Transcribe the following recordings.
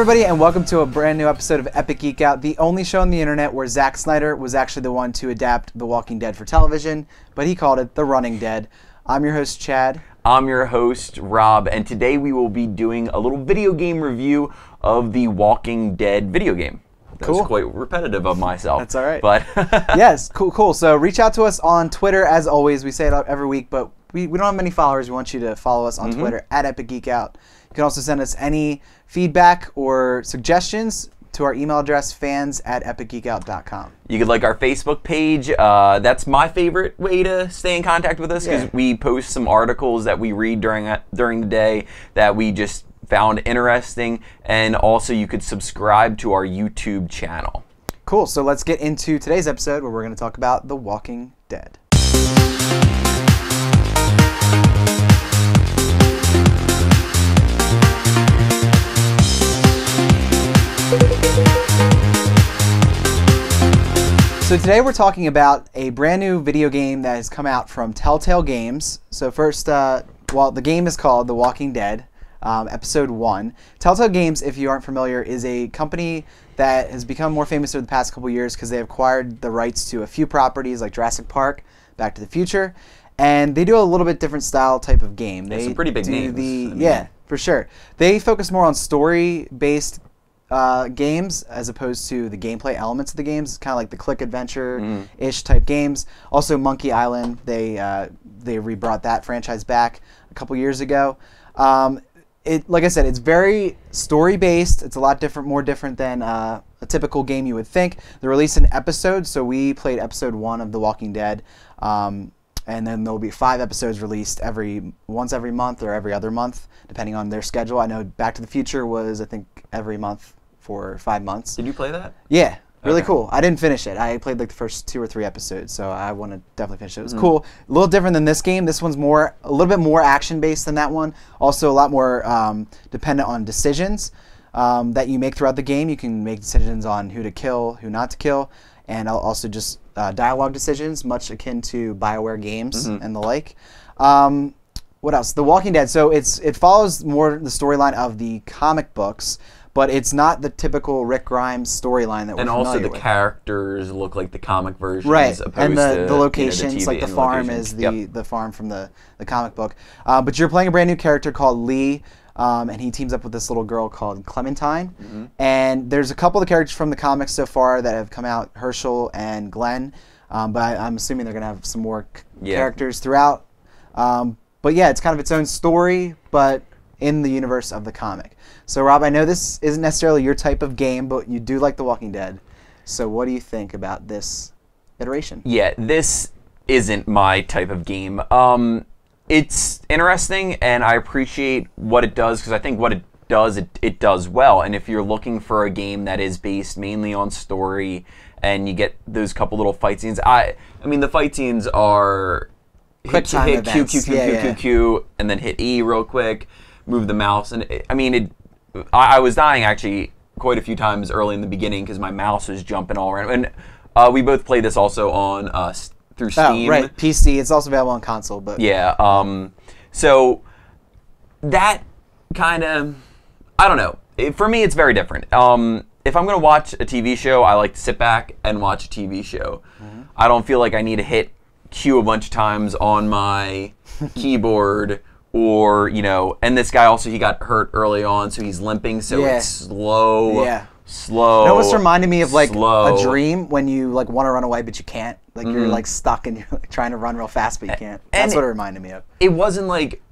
everybody, and welcome to a brand new episode of Epic Geek Out, the only show on the internet where Zack Snyder was actually the one to adapt The Walking Dead for television, but he called it The Running Dead. I'm your host, Chad. I'm your host, Rob, and today we will be doing a little video game review of The Walking Dead video game. That was quite repetitive of myself. That's all right. But yes, cool. So reach out to us on Twitter, as always. We say it every week, but we don't have many followers. We want you to follow us on Twitter, at Epic Geek Out. You can also send us any feedback or suggestions to our email address, fans@epicgeekout.com. You could like our Facebook page. That's my favorite way to stay in contact with us because we post some articles that we read during the day that we just found interesting. And also you could subscribe to our YouTube channel. Cool. So let's get into today's episode where we're going to talk about The Walking Dead. So today we're talking about a brand new video game that has come out from Telltale Games. So first, the game is called The Walking Dead, Episode 1. Telltale Games, if you aren't familiar, is a company that has become more famous over the past couple years because they acquired the rights to a few properties like Jurassic Park, Back to the Future, and they do a little bit different style type of game. They some pretty big names. Yeah, for sure. They focus more on story-based games as opposed to the gameplay elements of the games. It's kind of like the click adventure-ish type games. Also, Monkey Island, they rebrought that franchise back a couple years ago. Like I said, it's very story-based. It's a lot more different than a typical game you would think. They released an episode, so we played episode 1 of The Walking Dead, and then there'll be 5 episodes released once every month or every other month, depending on their schedule. I know Back to the Future was, I think, every month for 5 months. Did you play that? Yeah, really cool. I didn't finish it. I played like the first 2 or 3 episodes, so I want to definitely finish it. It was cool. A little different than this game. This one's a little bit more action-based than that one. Also, a lot more dependent on decisions that you make throughout the game. You can make decisions on who to kill, who not to kill, and also just dialogue decisions, much akin to BioWare games and the like. What else? The Walking Dead. So it follows more the storyline of the comic books, but it's not the typical Rick Grimes storyline that we're familiar with. And also the characters look like the comic versions. Right, and the locations, like the farm is the farm from the comic book. But you're playing a brand new character called Lee, and he teams up with this little girl called Clementine. And there's a couple of the characters from the comics so far that have come out, Herschel and Glenn, but I'm assuming they're going to have some more characters throughout. But yeah, it's kind of its own story, but in the universe of the comic. So Rob, I know this isn't necessarily your type of game, but you do like The Walking Dead. So what do you think about this iteration? Yeah, this isn't my type of game. It's interesting, and I appreciate what it does, because I think what it does well. And if you're looking for a game that is based mainly on story, and you get those couple little fight scenes, I mean, the fight scenes are quick time events. Q, and then hit E real quick, move the mouse, and I was dying actually quite a few times early in the beginning because my mouse was jumping all around. And we both played this also on through Steam. Oh, right, PC. It's also available on console, but yeah. So that kind of, I don't know. For me, it's very different. If I'm gonna watch a TV show, I like to sit back and watch a TV show. I don't feel like I need to hit Q a bunch of times on my keyboard. Or, and this guy also, he got hurt early on, so he's limping, so it's slow. Slow. It almost reminded me of like a dream when you like want to run away, but you can't. Like you're like stuck and you're like, trying to run real fast, but you can't. That's what it reminded me of. It wasn't like,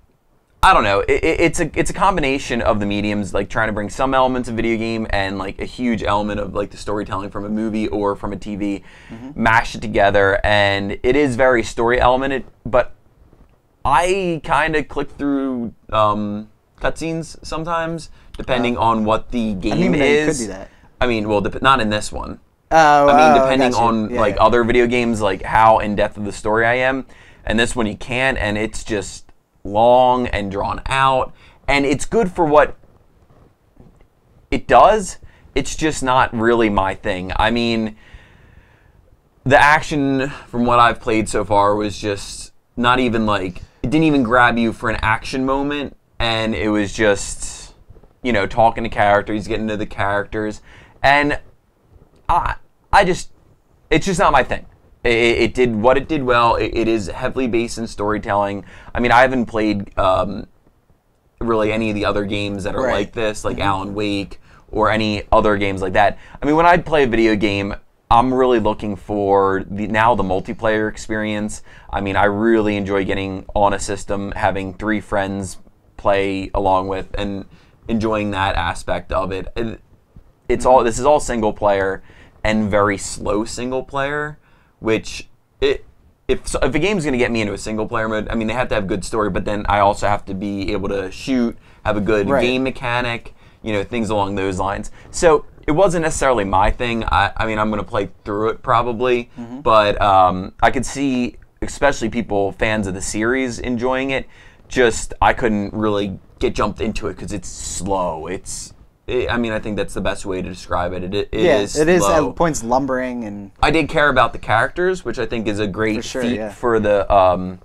I don't know, it's a combination of the mediums, like trying to bring some elements of video game and like a huge element of like the storytelling from a movie or from a TV, mash it together, and it is very story elemented, but I kind of click through cutscenes sometimes, depending on what the game is. You could do that. I mean, well, not in this one. I mean, depending on like other video games, like how in depth of the story I am. And this one you can, and it's just long and drawn out, and it's good for what it does. It's just not really my thing. I mean, the action from what I've played so far was just not even like, it didn't even grab you for an action moment, and it was just, you know, talking to characters, getting to the characters, and it's just not my thing. It did what it did well. It is heavily based in storytelling. I mean, I haven't played really any of the other games that are like this, like Alan Wake or any other games like that. I mean, when I play a video game, I'm really looking for the multiplayer experience. I mean, I really enjoy getting on a system, having 3 friends play along with, and enjoying that aspect of it. This is all single player and very slow single player, which if a game's going to get me into a single player mode, I mean, they have to have good story, but then I also have to be able to shoot, have a good game mechanic, you know, things along those lines. So it wasn't necessarily my thing. I mean, I'm going to play through it probably, but I could see, especially fans of the series enjoying it. Just, I couldn't really get jumped into it because it's slow. I mean, I think that's the best way to describe it. It is at points lumbering, and I did care about the characters, which I think is a great feat for the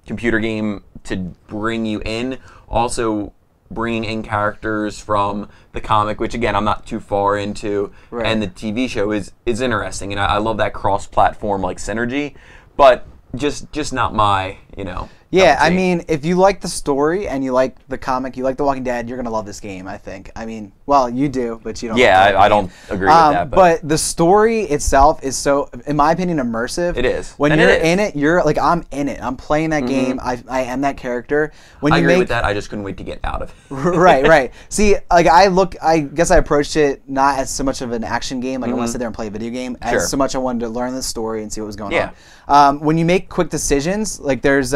computer game to bring you in. Also, bringing in characters from the comic, which again I'm not too far into, and the TV show is interesting, and I love that cross-platform like synergy, but just not my, you know. Yeah, I mean, if you like the story and you like the comic, you like The Walking Dead, you're going to love this game, I think. I mean, well, you do, but you don't. Yeah, I don't agree with that. But the story itself is so, in my opinion, immersive. It is. When you're in it, you're like, I'm in it. I'm playing that game. I am that character. I agree with that. I just couldn't wait to get out of it. Right. See, like I guess I approached it not as so much of an action game, like I want to sit there and play a video game, as so much I wanted to learn the story and see what was going on. When you make quick decisions, like there's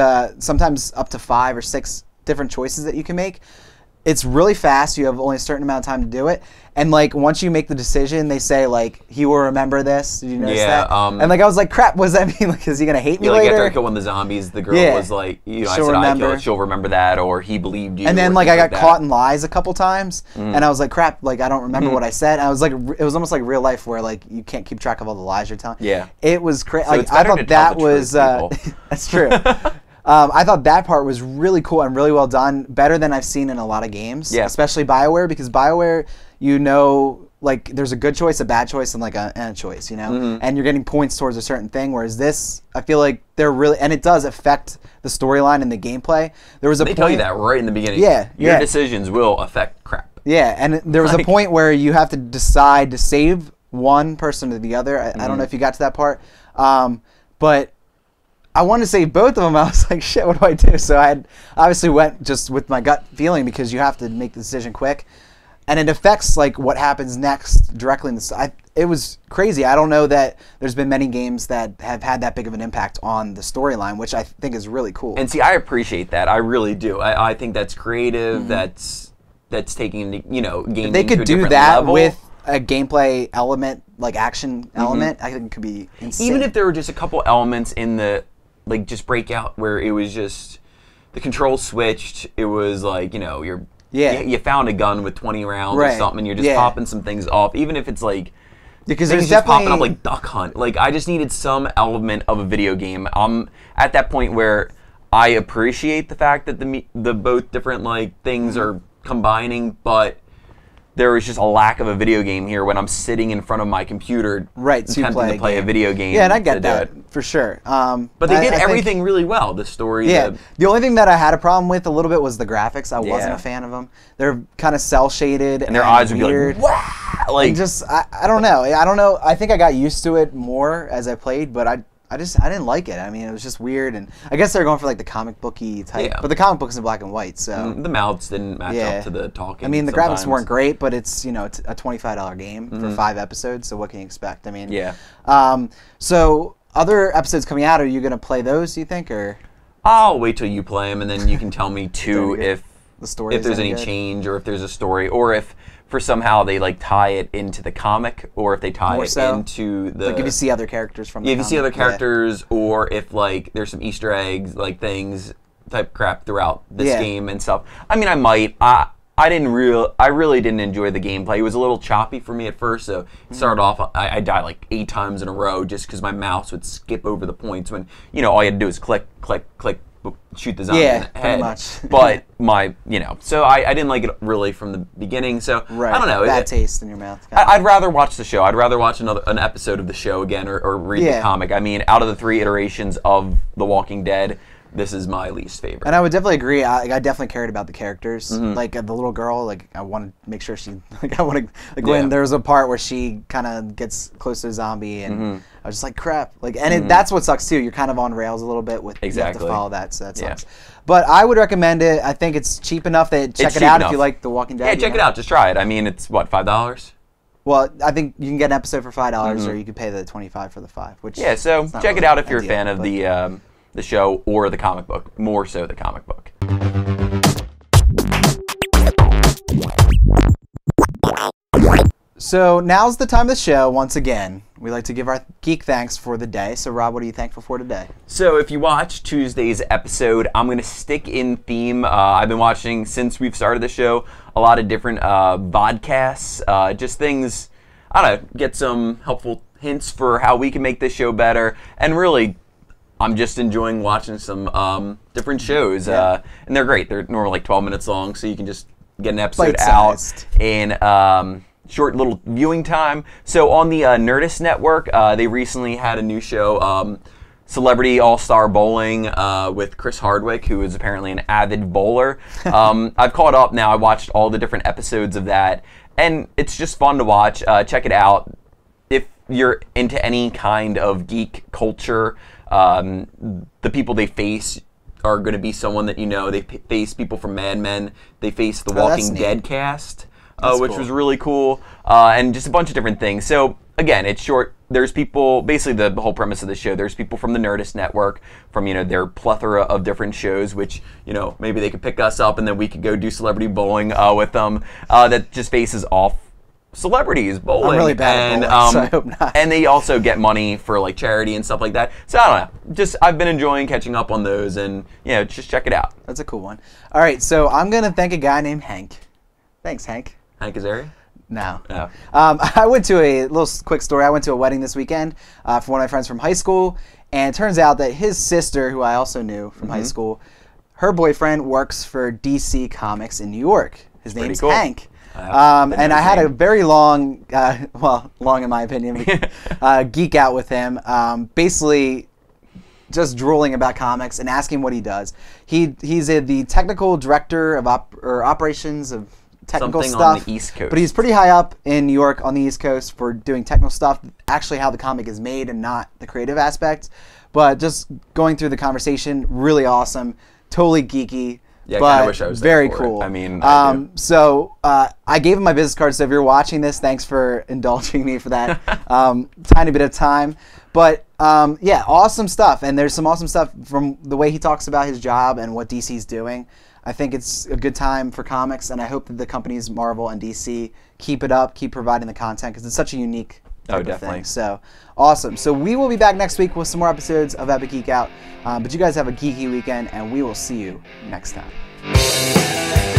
sometimes up to 5 or 6 different choices that you can make. It's really fast. You have only a certain amount of time to do it. And like once you make the decision, they say like, he will remember this. Did you notice that? And like I was like, crap, what does that mean? Like, is he gonna hate me later? Like after I killed one of the zombies, the girl was like, you know, I said I killed, she'll remember that, or he believed you. And then like I got caught in lies a couple times, and I was like, crap, like I don't remember what I said. And I was like, it was almost like real life where like you can't keep track of all the lies you're telling. Yeah. It was crazy. So like I thought that was that's true. I thought that part was really cool and really well done, better than I've seen in a lot of games, especially BioWare, because BioWare, you know, like there's a good choice, a bad choice, and like a choice, you know, and you're getting points towards a certain thing, whereas this, I feel like they're really, and it does affect the storyline and the gameplay. There was a point, tell you that right in the beginning. Your decisions will affect crap. Yeah, and there was a point where you have to decide to save one person or the other. I don't know if you got to that part, but I wanted to save both of them. I was like, shit, what do I do? So I obviously went just with my gut feeling, because you have to make the decision quick. And it affects like what happens next directly in the it was crazy. I don't know that there's been many games that have had that big of an impact on the storyline, which I think is really cool. And see, I appreciate that. I really do. I think that's creative. That's taking, you know, gaming they could to a do different that level. with a gameplay element, like action element. I think it could be insane. Even if there were just a couple elements in the, like, just Breakout, where it was just the controls switched. It was like, you know, you found a gun with 20 rounds or something, and you're just popping some things off. Even if it's like, because things just popping up like Duck Hunt. Like, I just needed some element of a video game. I'm at that point where I appreciate the fact that the both different like things are combining, but there was just a lack of a video game here when I'm sitting in front of my computer attempting to play a video game. Yeah, and I get that for sure. But they did everything really well. The story. Yeah. The only thing that I had a problem with a little bit was the graphics. I wasn't a fan of them. They're kind of cell shaded, and their eyes would be like, wow. Like, just I don't know. I think I got used to it more as I played, but I didn't like it. I mean, it was just weird, and I guess they're going for like the comic booky type, but the comic book's in black and white, so the mouths didn't match up to the talking. I mean, the graphics weren't great, but it's, you know, it's a $25 game for 5 episodes, so what can you expect? I mean, so other episodes coming out, are you gonna play those, do you think, or? I'll wait till you play them, and then you can tell me too if there's any change, or if there's a story, or if for somehow they like tie it into the comic, or if they tie it into the, like if you see other characters from the if you see other characters, or if like there's some Easter eggs, like things type crap throughout this game and stuff. I mean, I might. I really didn't enjoy the gameplay. It was a little choppy for me at first. So it started off, I died like 8 times in a row just because my mouse would skip over the points when, you know, all you had to do is click, click, click, shoot the zombie in the pretty head. much. But so I didn't like it really from the beginning. So Right. I don't know. Bad taste in your mouth. I'd rather watch the show. I'd rather watch an episode of the show again or read the comic. I mean, out of the 3 iterations of The Walking Dead, this is my least favorite. And I would definitely agree. I definitely cared about the characters. Like the little girl, like I want to make sure she, like I want to, like when there's a part where she kind of gets close to a zombie, and I was just like, crap. Like, and that's what sucks too. You're kind of on rails a little bit with you have to follow that, so that sucks. But I would recommend it. I think it's cheap enough that check it out if you like The Walking Dead. Yeah, check it out. Just try it. I mean, it's what, $5? Well, I think you can get an episode for $5, or you could pay the $25 for the 5. Which so check it out if you're a fan of the show or the comic book. More so the comic book. So now's the time of the show. Once again, we like to give our geek thanks for the day. So Rob, what are you thankful for today? So if you watch Tuesday's episode, I'm going to stick in theme. I've been watching, since we've started the show, a lot of different vodcasts, just things, I don't know, get some helpful hints for how we can make this show better. And really, I'm just enjoying watching some different shows. And they're great. They're normally like 12 minutes long, so you can just get an episode out in short little viewing time. So on the Nerdist Network, they recently had a new show, Celebrity All-Star Bowling, with Chris Hardwick, who is apparently an avid bowler. I've caught up now. I watched all the different episodes of that, and it's just fun to watch. Check it out. If you're into any kind of geek culture, the people they face are going to be someone that you know. They face people from Mad Men. They face the Walking Dead cast, which was really cool, and just a bunch of different things. So again, it's short. There's people, basically the whole premise of the show, there's people from the Nerdist Network, from their plethora of different shows, which maybe they could pick us up and then we could go do celebrity bowling with them. That just faces off celebrities bowling. I'm really bad at bowling, so I hope not. And they also get money for like charity and stuff like that. So I don't know. I've been enjoying catching up on those, and just check it out. That's a cool one. All right, so I'm gonna thank a guy named Hank. Thanks, Hank. Hank Azaria? No. Oh. I went to a little quick story. I went to a wedding this weekend for one of my friends from high school, and it turns out that his sister, who I also knew from high school, her boyfriend works for DC Comics in New York. His name's Hank. And I had a very long, long in my opinion, geek out with him, basically just drooling about comics and asking what he does. He's the technical director of operations of technical Something stuff on the East Coast. But he's pretty high up in New York on the East Coast for doing technical stuff, actually how the comic is made and not the creative aspect. But just going through the conversation, really awesome, totally geeky. Yeah, I kind of wish I was there very for cool. It. I mean, I do. So I gave him my business card. So if you're watching this, thanks for indulging me for that tiny bit of time. But yeah, awesome stuff. And there's some awesome stuff from the way he talks about his job and what DC's doing. I think it's a good time for comics, and I hope that the companies Marvel and DC keep it up, keep providing the content, because it's such a unique type of thing. So awesome. So we will be back next week with some more episodes of Epic Geek Out. But you guys have a geeky weekend, and we will see you next time.